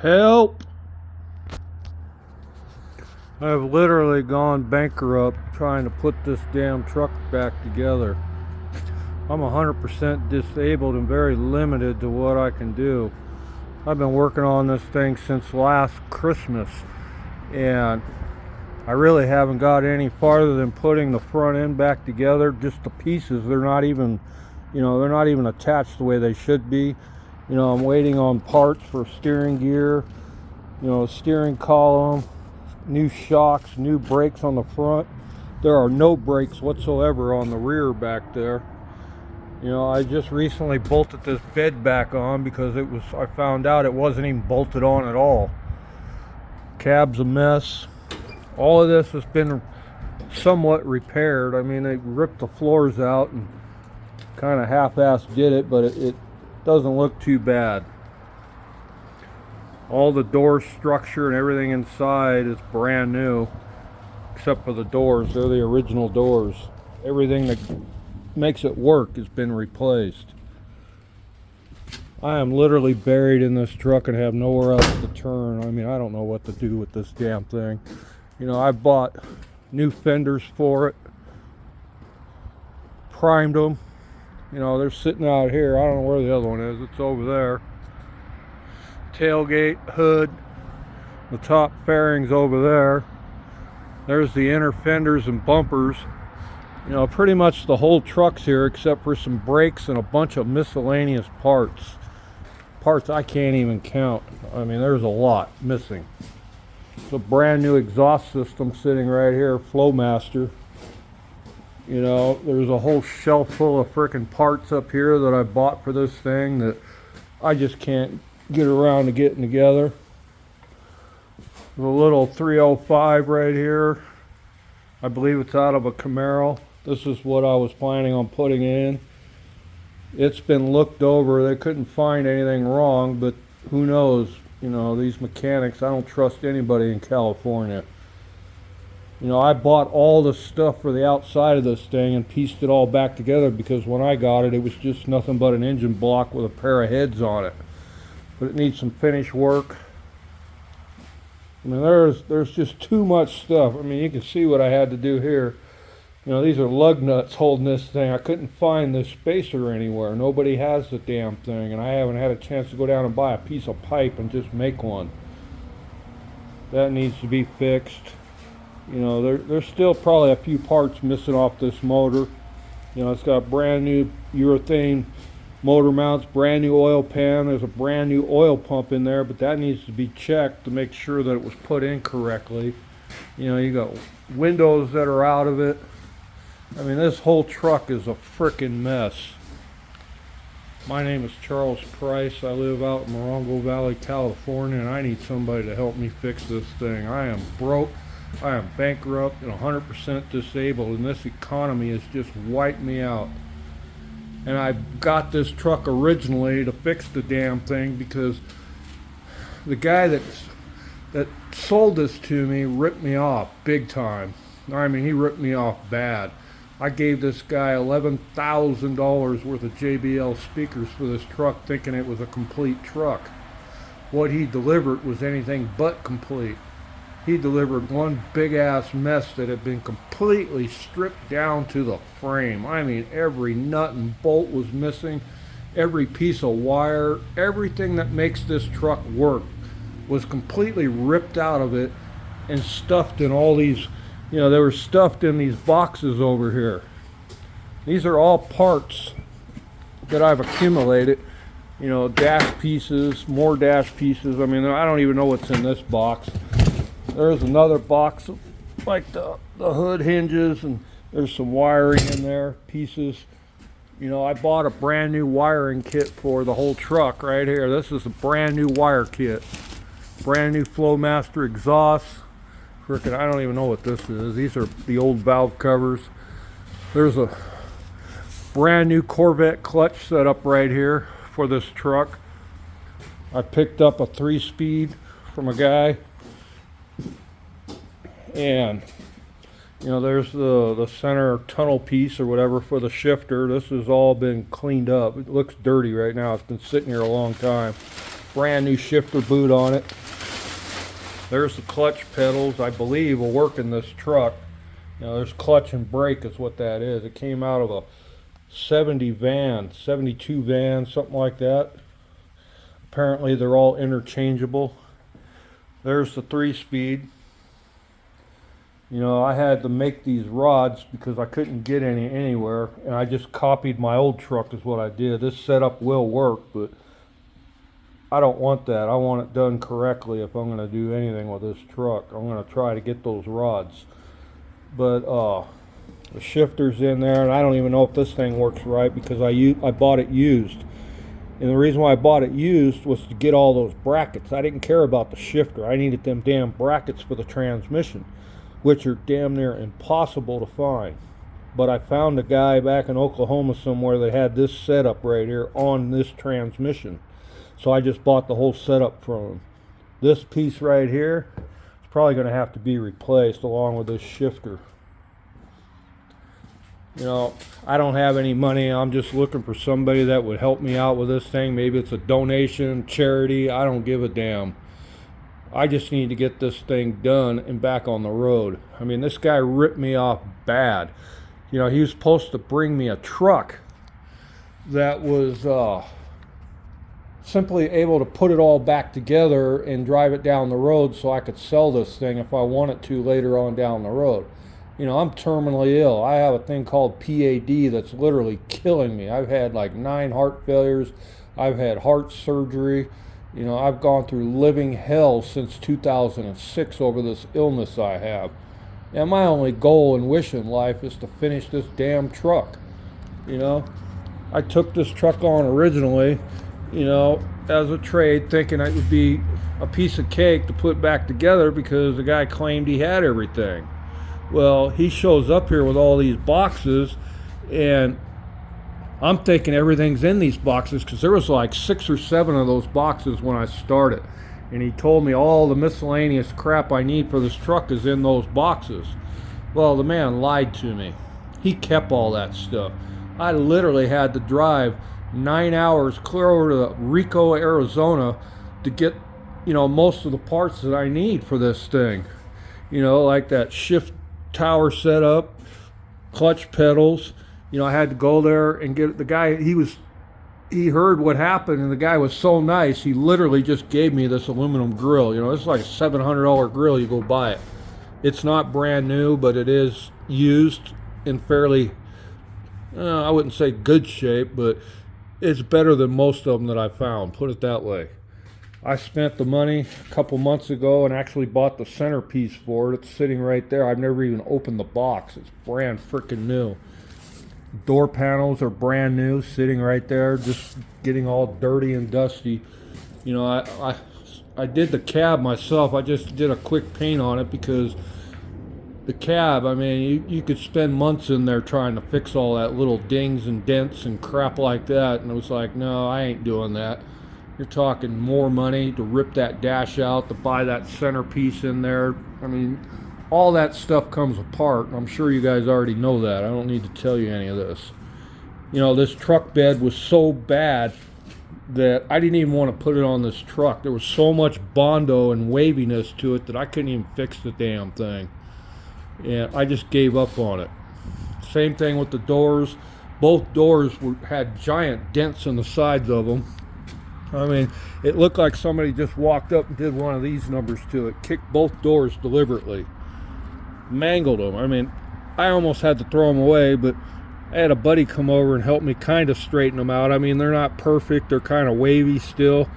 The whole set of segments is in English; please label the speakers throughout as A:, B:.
A: Help! I've literally gone bankrupt trying to put this damn truck back together. I'm 100% disabled and very limited to what I can do. I've been working on this thing since last Christmas, and I really haven't got any farther than putting the front end back together. Just the pieces, they're not even attached the way they should be. I'm waiting on parts for steering gear, steering column, new shocks, new brakes on the front. There are no brakes whatsoever on the rear back there. I just recently bolted this bed back on because I found out it wasn't even bolted on at all. Cab's a mess. All of this has been somewhat repaired. I mean, they ripped the floors out and kind of half-assed did it, but it doesn't look too bad. All the door structure and everything inside is brand new, except for the doors. They're the original doors. Everything that makes it work has been replaced. I am literally buried in this truck and have nowhere else to turn. I mean, I don't know what to do with this damn thing. I bought new fenders for it, primed them. They're sitting out here. I don't know where the other one is. It's over there. Tailgate, hood, the top fairing's over there. There's the inner fenders and bumpers. Pretty much the whole truck's here except for some brakes and a bunch of miscellaneous parts. Parts I can't even count. I mean, there's a lot missing. It's a brand new exhaust system sitting right here, Flowmaster. There's a whole shelf full of frickin' parts up here that I bought for this thing that I just can't get around to getting together. There's a little 305 right here. I believe it's out of a Camaro. This is what I was planning on putting in. It's been looked over. They couldn't find anything wrong, but who knows? These mechanics, I don't trust anybody in California. I bought all the stuff for the outside of this thing and pieced it all back together because when I got it, it was just nothing but an engine block with a pair of heads on it. But it needs some finish work. I mean, there's just too much stuff. I mean, you can see what I had to do here. These are lug nuts holding this thing. I couldn't find this spacer anywhere. Nobody has the damn thing, and I haven't had a chance to go down and buy a piece of pipe and just make one. That needs to be fixed. There's still probably a few parts missing off this motor. It's got brand new urethane motor mounts, brand new oil pan. There's a brand new oil pump in there, but that needs to be checked to make sure that it was put in correctly. You got windows that are out of it. I mean, this whole truck is a frickin' mess. My name is Charles Price. I live out in Morongo Valley, California, and I need somebody to help me fix this thing. I am broke. I am bankrupt and 100% disabled, and this economy has just wiped me out. And I got this truck originally to fix the damn thing because the guy that sold this to me ripped me off big time. I mean, he ripped me off bad. I gave this guy $11,000 worth of JBL speakers for this truck thinking it was a complete truck. What he delivered was anything but complete. He delivered one big ass mess that had been completely stripped down to the frame. I mean, every nut and bolt was missing, every piece of wire, everything that makes this truck work was completely ripped out of it and stuffed in all these, they were stuffed in these boxes over here. These are all parts that I've accumulated, dash pieces, more dash pieces. I mean, I don't even know what's in this box. There's another box of like the hood hinges, and there's some wiring in there, pieces. I bought a brand new wiring kit for the whole truck right here. This is a brand new wire kit. Brand new Flowmaster exhaust. Frickin', I don't even know what this is. These are the old valve covers. There's a brand new Corvette clutch setup right here for this truck. I picked up a 3-speed from a guy. And there's the center tunnel piece or whatever for the shifter. This has all been cleaned up. It looks dirty right now. It's been sitting here a long time. brand new shifter boot on it. There's the clutch pedals, I believe, will work in this truck. You know, there's clutch and brake is what that is. It came out of a 72 van, something like that. Apparently they're all interchangeable. There's the 3-speed. You know, I had to make these rods because I couldn't get any anywhere, and I just copied my old truck is what I did. This setup will work, but I don't want that. I want it done correctly if I'm going to do anything with this truck. I'm going to try to get those rods. But the shifter's in there, and I don't even know if this thing works right because I bought it used. And the reason why I bought it used was to get all those brackets. I didn't care about the shifter. I needed them damn brackets for the transmission, which are damn near impossible to find. But I found a guy back in Oklahoma somewhere that had this setup right here on this transmission. So I just bought the whole setup from him. This piece right here is probably going to have to be replaced along with this shifter. You know, I don't have any money. I'm just looking for somebody that would help me out with this thing. Maybe it's a donation, charity. I don't give a damn. I just need to get this thing done and back on the road. I mean, this guy ripped me off bad. You know, he was supposed to bring me a truck that was simply able to put it all back together and drive it down the road so I could sell this thing if I wanted to later on down the road. You know, I'm terminally ill. I have a thing called PAD that's literally killing me. I've had like 9 heart failures. I've had heart surgery. You know, I've gone through living hell since 2006 over this illness I have. And my only goal and wish in life is to finish this damn truck. You know, I took this truck on originally, you know, as a trade, thinking it would be a piece of cake to put back together because the guy claimed he had everything. Well, he shows up here with all these boxes, and I'm thinking everything's in these boxes because there was like 6 or 7 of those boxes when I started. And he told me all the miscellaneous crap I need for this truck is in those boxes. Well, the man lied to me. He kept all that stuff. I literally had to drive 9 hours clear over to Rico, Arizona to get, you know, most of the parts that I need for this thing. You know, like that shift tower setup, clutch pedals. You know, I had to go there and get the guy. He heard what happened, and the guy was so nice. He literally just gave me this aluminum grill. You know, it's like a $700 grill. You go buy it. It's not brand new, but it is used in fairly, I wouldn't say good shape, but it's better than most of them that I found. Put it that way. I spent the money a couple months ago and actually bought the centerpiece for it. It's sitting right there. I've never even opened the box. It's brand freaking new. Door panels are brand new, sitting right there, just getting all dirty and dusty. You know, I did the cab myself. I just did a quick paint on it because the cab, I mean, you could spend months in there trying to fix all that little dings and dents and crap like that. And it was like, no, I ain't doing that. You're talking more money to rip that dash out, to buy that centerpiece in there. I mean, all that stuff comes apart. I'm sure you guys already know that. I don't need to tell you any of this. You know, this truck bed was so bad that I didn't even want to put it on this truck. There was so much Bondo and waviness to it that I couldn't even fix the damn thing. And I just gave up on it. Same thing with the doors. Both doors had giant dents in the sides of them. I mean, it looked like somebody just walked up and did one of these numbers to it. Kicked both doors deliberately. Mangled them. I mean, I almost had to throw them away, but I had a buddy come over and help me kind of straighten them out. I mean, they're not perfect. They're kind of wavy still.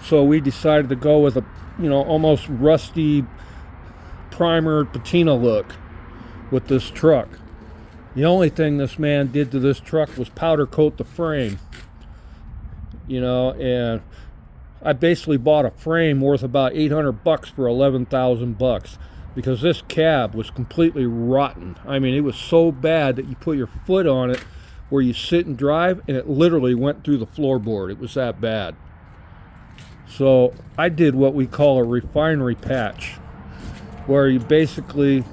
A: So we decided to go with a, you know, almost rusty primer patina look with this truck. The only thing this man did to this truck was powder coat the frame. You know, and I basically bought a frame worth about $800 for $11,000 because this cab was completely rotten. I mean, it was so bad that you put your foot on it where you sit and drive, and it literally went through the floorboard. It was that bad. So I did what we call a refinery patch, where you basically,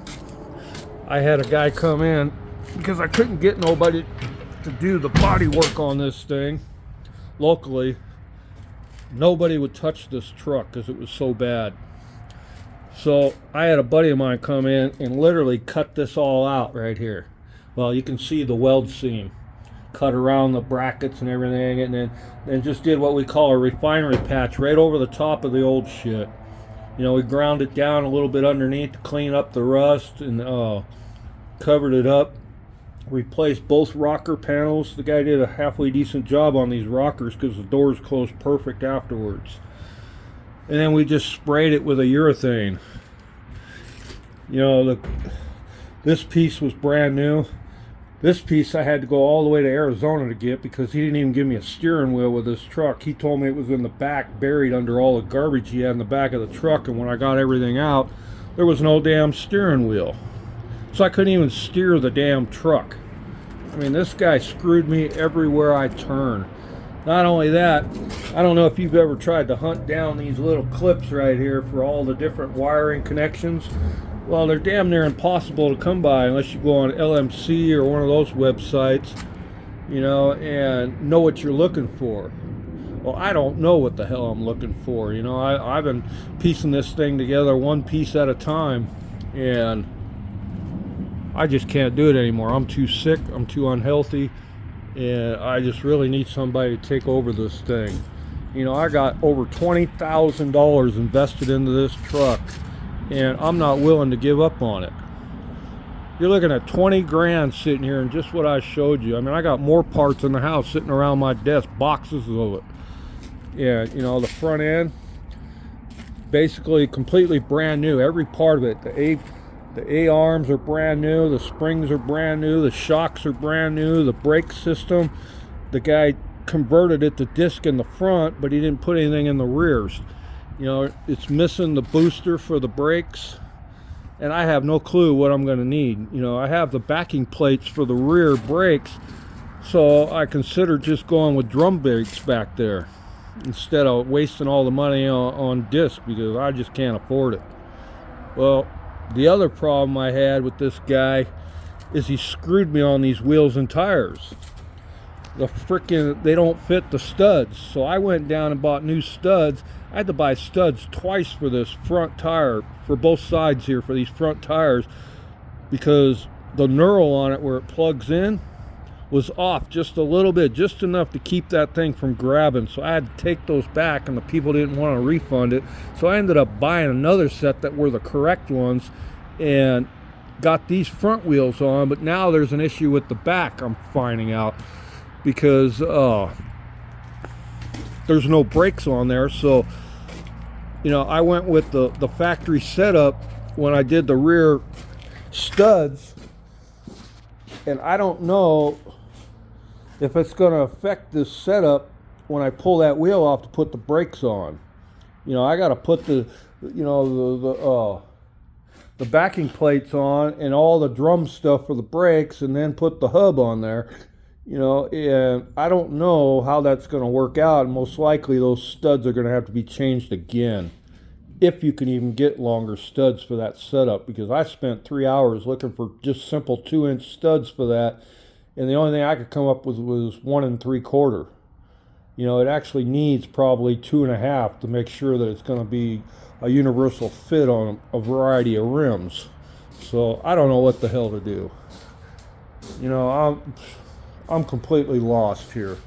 A: I had a guy come in because I couldn't get nobody to do the body work on this thing locally. nobody would touch this truck because it was so bad. So I had a buddy of mine come in and literally cut this all out right here. Well, you can see the weld seam cut around the brackets and everything, and then just did what we call a refinery patch right over the top of the old shit. You know, we ground it down a little bit underneath to clean up the rust, and covered it up. Replaced both rocker panels. The guy did a halfway decent job on these rockers because the doors closed perfect afterwards. And then we just sprayed it with a urethane. You know, this piece was brand new. This piece I had to go all the way to Arizona to get because he didn't even give me a steering wheel with this truck. He told me it was in the back, buried under all the garbage he had in the back of the truck, and when I got everything out, there was no damn steering wheel. So I couldn't even steer the damn truck. I mean, this guy screwed me everywhere I turn. Not only that, I don't know if you've ever tried to hunt down these little clips right here for all the different wiring connections. Well, they're damn near impossible to come by unless you go on LMC or one of those websites, you know, and know what you're looking for. Well, I don't know what the hell I'm looking for. You know, I've been piecing this thing together one piece at a time, and I just can't do it anymore. I'm too sick, I'm too unhealthy, and I just really need somebody to take over this thing. You know, I got over $20,000 invested into this truck, and I'm not willing to give up on it. You're looking at 20 grand sitting here and just what I showed you. I mean, I got more parts in the house sitting around my desk, boxes of it. And, you know, the front end, basically completely brand new. Every part of it, the A-arms are brand new, the springs are brand new, the shocks are brand new, the brake system, the guy converted it to disc in the front, but he didn't put anything in the rears. You know, it's missing the booster for the brakes, and I have no clue what I'm going to need. You know, I have the backing plates for the rear brakes, so I consider just going with drum brakes back there instead of wasting all the money on disc because I just can't afford it. Well, the other problem I had with this guy is he screwed me on these wheels and tires. They don't fit the studs. So I went down and bought new studs. I had to buy studs twice for this front tire, for both sides here, for these front tires, because the knurl on it where it plugs in was off just a little bit, just enough to keep that thing from grabbing. So I had to take those back, and the people didn't want to refund it. So I ended up buying another set that were the correct ones and got these front wheels on. But now there's an issue with the back, I'm finding out, because there's no brakes on there. So, you know, I went with the factory setup when I did the rear studs, and I don't know if it's going to affect this setup when I pull that wheel off to put the brakes on. You know, I got to put the backing plates on and all the drum stuff for the brakes, and then put the hub on there. You know, and I don't know how that's going to work out. And most likely those studs are going to have to be changed again, if you can even get longer studs for that setup, because I spent 3 hours looking for just simple 2-inch studs for that, and the only thing I could come up with was 1 3/4. You know, it actually needs probably 2.5 to make sure that it's going to be a universal fit on a variety of rims. So I don't know what the hell to do. You know, I'm completely lost here.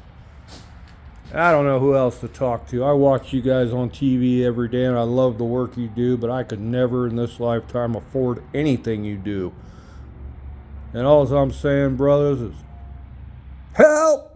A: I don't know who else to talk to. I watch you guys on TV every day, and I love the work you do, but I could never in this lifetime afford anything you do. And all I'm saying, brothers, is help!